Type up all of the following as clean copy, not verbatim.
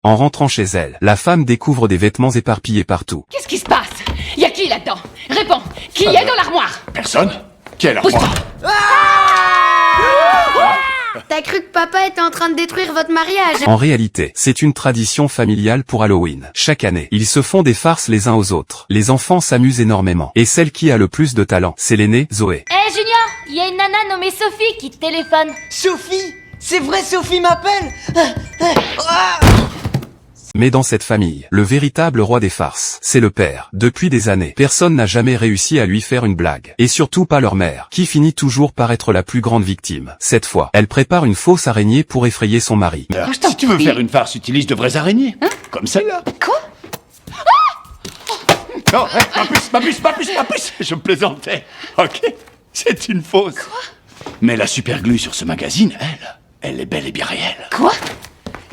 En rentrant chez elle, la femme découvre des vêtements éparpillés partout. Qu'est-ce qui se passe? Y a qui là-dedans? Réponds. Qui est dans l'armoire? Personne? Qui est l'armoire? T'as cru que papa était en train de détruire votre mariage? En réalité, c'est une tradition familiale pour Halloween. Chaque année, ils se font des farces les uns aux autres. Les enfants s'amusent énormément. Et celle qui a le plus de talent, c'est l'aînée, Zoé. Eh Junior, il y a une nana nommée Sophie qui te téléphone. Sophie! C'est vrai, Sophie m'appelle! Mais dans cette famille, le véritable roi des farces, c'est le père. Depuis des années, personne n'a jamais réussi à lui faire une blague. Et surtout pas leur mère, qui finit toujours par être la plus grande victime. Cette fois, elle prépare une fausse araignée pour effrayer son mari. Si tu veux faire une farce, utilise de vraies araignées. Comme celle-là. Quoi? Non, ma puce, je me plaisantais. Ok, c'est une fausse. Quoi? Mais la superglue sur ce magazine, elle est bel et bien réelle. Quoi?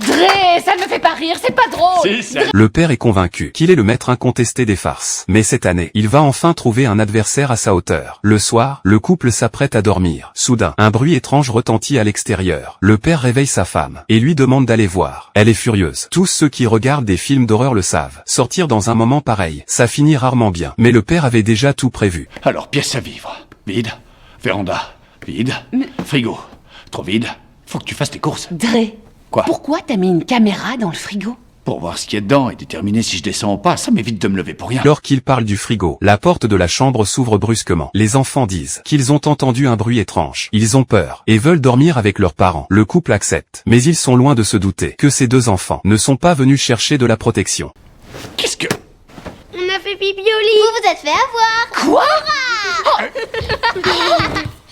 Dre, ça ne me fait pas rire, c'est pas drôle. Si, ça... Le père est convaincu qu'il est le maître incontesté des farces. Mais cette année, il va enfin trouver un adversaire à sa hauteur. Le soir, le couple s'apprête à dormir. Soudain, un bruit étrange retentit à l'extérieur. Le père réveille sa femme et lui demande d'aller voir. Elle est furieuse. Tous ceux qui regardent des films d'horreur le savent. Sortir dans un moment pareil, ça finit rarement bien. Mais le père avait déjà tout prévu. Alors, pièce à vivre. Vide. Véranda. Vide. Frigo. Trop vide. Faut que tu fasses tes courses. Dre, Quoi? pourquoi t'as mis une caméra dans le frigo? Pour voir ce qu'il y a dedans et déterminer si je descends ou pas, ça m'évite de me lever pour rien. Alors qu'il parle du frigo, la porte de la chambre s'ouvre brusquement. Les enfants disent qu'ils ont entendu un bruit étrange. Ils ont peur et veulent dormir avec leurs parents. Le couple accepte. Mais ils sont loin de se douter que ces deux enfants ne sont pas venus chercher de la protection. Qu'est-ce que... On a fait pipi au lit. Vous vous êtes fait avoir. Quoi?